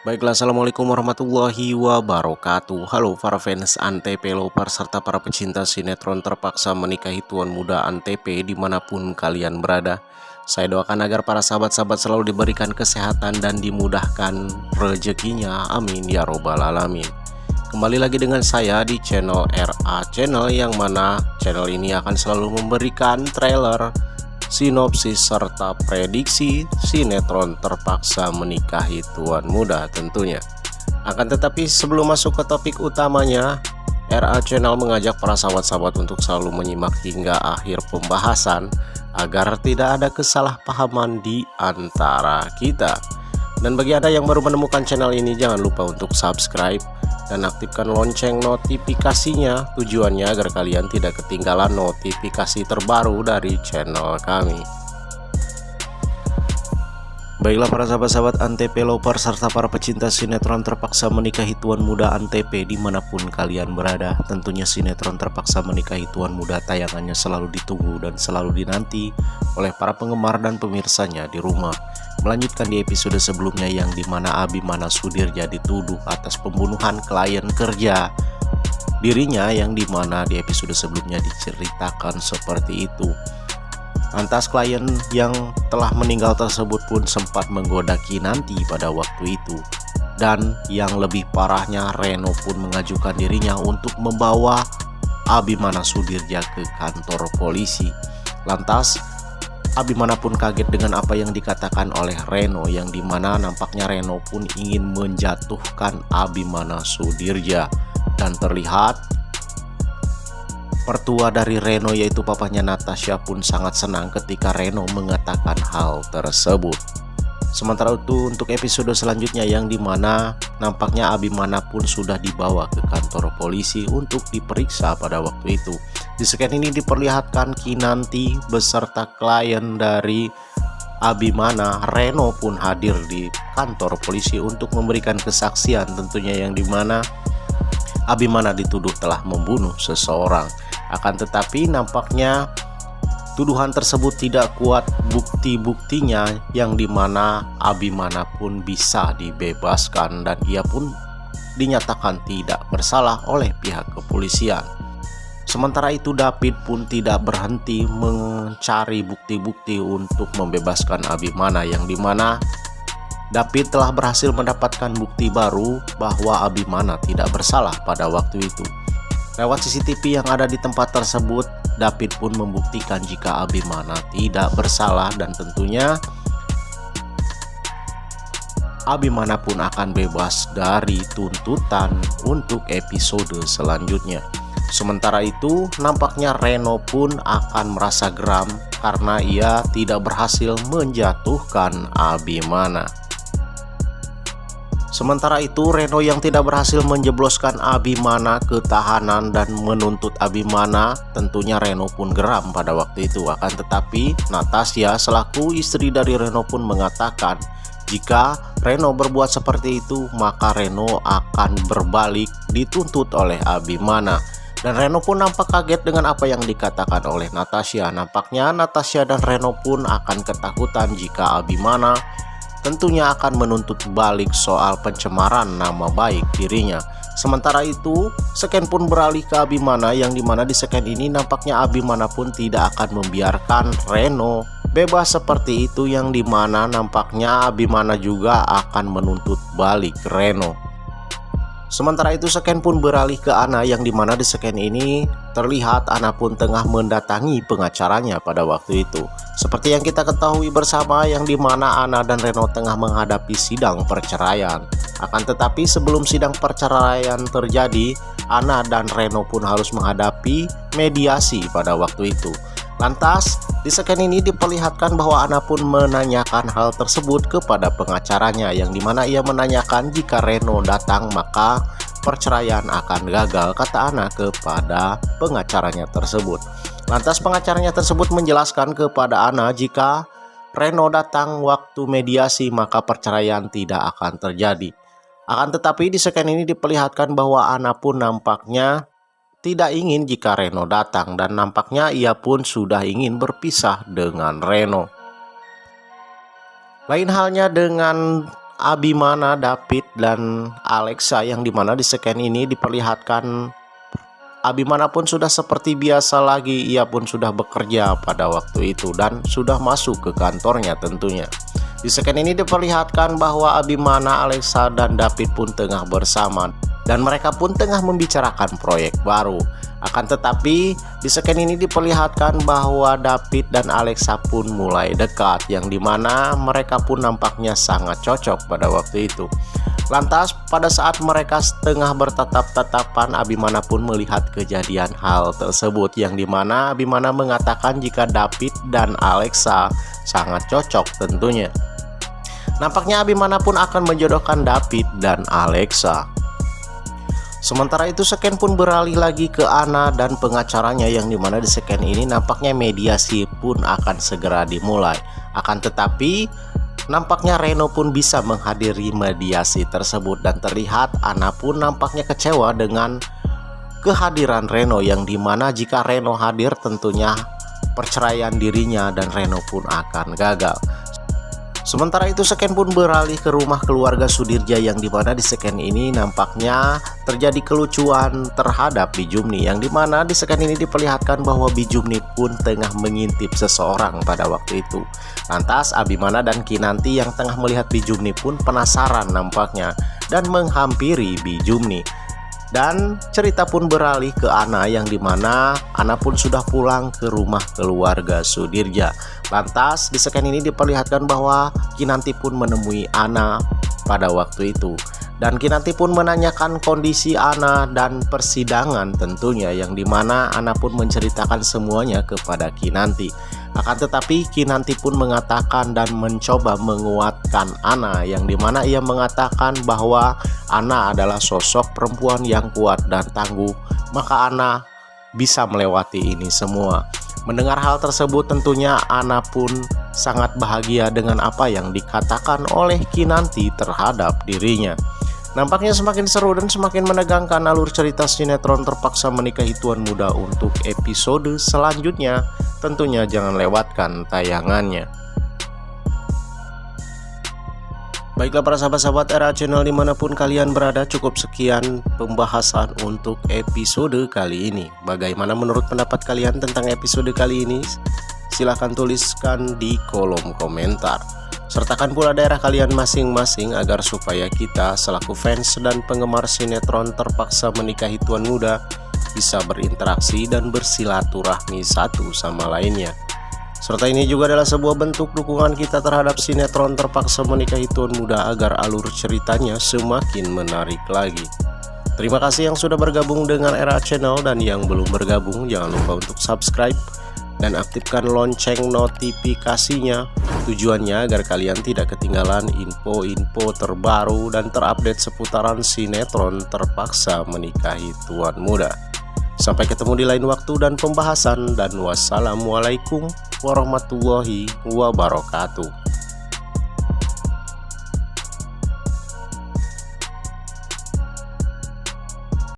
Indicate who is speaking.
Speaker 1: Baiklah, Assalamualaikum warahmatullahi wabarakatuh. Halo para fans Antv Lover serta para pecinta sinetron terpaksa menikahi tuan muda Antv dimanapun kalian berada. Saya doakan agar para sahabat-sahabat selalu diberikan kesehatan dan dimudahkan rezekinya. Amin ya robbal alamin. Kembali lagi dengan saya di channel RA Channel, yang mana channel ini akan selalu memberikan trailer, sinopsis serta prediksi sinetron terpaksa menikahi tuan muda tentunya. Akan tetapi sebelum masuk ke topik utamanya, RA Channel mengajak para sahabat-sahabat untuk selalu menyimak hingga akhir pembahasan agar tidak ada kesalahpahaman di antara kita. Dan bagi Anda yang baru menemukan channel ini, jangan lupa untuk subscribe dan aktifkan lonceng notifikasinya, tujuannya agar kalian tidak ketinggalan notifikasi terbaru dari channel kami. Baiklah para sahabat-sahabat Antv Lover serta para pecinta sinetron terpaksa menikahi tuan muda Antv dimanapun kalian berada. Tentunya sinetron terpaksa menikahi tuan muda tayangannya selalu ditunggu dan selalu dinanti oleh para penggemar dan pemirsanya di rumah. Melanjutkan di episode sebelumnya yang dimana Abimana Sudirja dituduh atas pembunuhan klien kerja dirinya, yang dimana di episode sebelumnya diceritakan seperti itu. Lantas klien yang telah meninggal tersebut pun sempat menggoda Kinanti pada waktu itu. Dan yang lebih parahnya, Reno pun mengajukan dirinya untuk membawa Abimana Sudirja ke kantor polisi. Lantas Abimana pun kaget dengan apa yang dikatakan oleh Reno, yang dimana nampaknya Reno pun ingin menjatuhkan Abimana Sudirja. Dan terlihat pertua dari Reno yaitu papanya Natasha pun sangat senang ketika Reno mengatakan hal tersebut. Sementara itu untuk episode selanjutnya yang dimana nampaknya Abimana pun sudah dibawa ke kantor polisi untuk diperiksa pada waktu itu. Di scan ini diperlihatkan Kinanti beserta klien dari Abimana. Reno pun hadir di kantor polisi untuk memberikan kesaksian, tentunya yang dimana Abimana dituduh telah membunuh seseorang. Akan tetapi nampaknya tuduhan tersebut tidak kuat bukti-buktinya, yang dimana Abimana pun bisa dibebaskan dan ia pun dinyatakan tidak bersalah oleh pihak kepolisian. Sementara itu David pun tidak berhenti mencari bukti-bukti untuk membebaskan Abimana, yang dimana David telah berhasil mendapatkan bukti baru bahwa Abimana tidak bersalah pada waktu itu. Lewat CCTV yang ada di tempat tersebut, David pun membuktikan jika Abimana tidak bersalah, dan tentunya Abimana pun akan bebas dari tuntutan untuk episode selanjutnya. Sementara itu, nampaknya Reno pun akan merasa geram karena ia tidak berhasil menjatuhkan Abimana. Sementara itu, Reno yang tidak berhasil menjebloskan Abimana ke tahanan dan menuntut Abimana, tentunya Reno pun geram pada waktu itu. Akan tetapi, Natasha selaku istri dari Reno pun mengatakan jika Reno berbuat seperti itu, maka Reno akan berbalik dituntut oleh Abimana. Dan Reno pun nampak kaget dengan apa yang dikatakan oleh Natasha. Nampaknya Natasha dan Reno pun akan ketakutan jika Abimana tentunya akan menuntut balik soal pencemaran nama baik dirinya. Sementara itu, scan pun beralih ke Abimana, yang dimana di scan ini nampaknya Abimana pun tidak akan membiarkan Reno bebas seperti itu, yang dimana nampaknya Abimana juga akan menuntut balik Reno. Sementara itu scan pun beralih ke Ana, yang dimana di scan ini terlihat Ana pun tengah mendatangi pengacaranya pada waktu itu. Seperti yang kita ketahui bersama, yang dimana Ana dan Reno tengah menghadapi sidang perceraian. Akan tetapi sebelum sidang perceraian terjadi, Ana dan Reno pun harus menghadapi mediasi pada waktu itu. Lantas di scan ini diperlihatkan bahwa Ana pun menanyakan hal tersebut kepada pengacaranya, yang dimana ia menanyakan jika Reno datang maka perceraian akan gagal, kata Ana kepada pengacaranya tersebut. Lantas pengacaranya tersebut menjelaskan kepada Ana jika Reno datang waktu mediasi maka perceraian tidak akan terjadi. Akan tetapi di scan ini diperlihatkan bahwa Ana pun nampaknya tidak ingin jika Reno datang, dan nampaknya ia pun sudah ingin berpisah dengan Reno. Lain halnya dengan Abimana, David, dan Alexa, yang dimana di scan ini diperlihatkan Abimana pun sudah seperti biasa lagi. Ia pun sudah bekerja pada waktu itu dan sudah masuk ke kantornya tentunya. Di scan ini diperlihatkan bahwa Abimana, Alexa, dan David pun tengah bersama dan mereka pun tengah membicarakan proyek baru. Akan tetapi di scan ini diperlihatkan bahwa David dan Alexa pun mulai dekat, yang dimana mereka pun nampaknya sangat cocok pada waktu itu. Lantas pada saat mereka tengah bertatap-tatapan, Abimana pun melihat kejadian hal tersebut, yang dimana Abimana mengatakan jika David dan Alexa sangat cocok tentunya. Nampaknya Abimana pun akan menjodohkan David dan Alexa. Sementara itu scan pun beralih lagi ke Ana dan pengacaranya, yang dimana di scan ini nampaknya mediasi pun akan segera dimulai. Akan tetapi nampaknya Reno pun bisa menghadiri mediasi tersebut dan terlihat Ana pun nampaknya kecewa dengan kehadiran Reno, yang dimana jika Reno hadir tentunya perceraian dirinya dan Reno pun akan gagal. Sementara itu scan pun beralih ke rumah keluarga Sudirja, yang dimana di scan ini nampaknya terjadi kelucuan terhadap Bijumni, yang dimana di scan ini diperlihatkan bahwa Bijumni pun tengah mengintip seseorang pada waktu itu. Lantas Abimana dan Kinanti yang tengah melihat Bijumni pun penasaran nampaknya dan menghampiri Bijumni. Dan cerita pun beralih ke Ana, yang dimana Ana pun sudah pulang ke rumah keluarga Sudirja. Lantas di scan ini diperlihatkan bahwa Kinanti pun menemui Ana pada waktu itu, dan Kinanti pun menanyakan kondisi Ana dan persidangan tentunya, yang dimana Ana pun menceritakan semuanya kepada Kinanti. Akan tetapi Kinanti pun mengatakan dan mencoba menguatkan Ana, yang dimana ia mengatakan bahwa Ana adalah sosok perempuan yang kuat dan tangguh, maka Ana bisa melewati ini semua. Mendengar hal tersebut tentunya Ana pun sangat bahagia dengan apa yang dikatakan oleh Kinanti terhadap dirinya. Nampaknya semakin seru dan semakin menegangkan alur cerita sinetron Terpaksa Menikahi Tuan Muda untuk episode selanjutnya. Tentunya jangan lewatkan tayangannya. Baiklah para sahabat-sahabat RA Channel dimanapun kalian berada, cukup sekian pembahasan untuk episode kali ini. Bagaimana menurut pendapat kalian tentang episode kali ini? Silahkan tuliskan di kolom komentar. Sertakan pula daerah kalian masing-masing agar supaya kita selaku fans dan penggemar sinetron Terpaksa Menikahi Tuan Muda bisa berinteraksi dan bersilaturahmi satu sama lainnya. Serta ini juga adalah sebuah bentuk dukungan kita terhadap sinetron Terpaksa Menikahi Tuan Muda agar alur ceritanya semakin menarik lagi. Terima kasih yang sudah bergabung dengan RA Channel, dan yang belum bergabung jangan lupa untuk subscribe dan aktifkan lonceng notifikasinya. Tujuannya agar kalian tidak ketinggalan info-info terbaru dan terupdate seputaran sinetron Terpaksa Menikahi Tuan Muda. Sampai ketemu di lain waktu dan pembahasan, dan wassalamualaikum warahmatullahi wabarakatuh.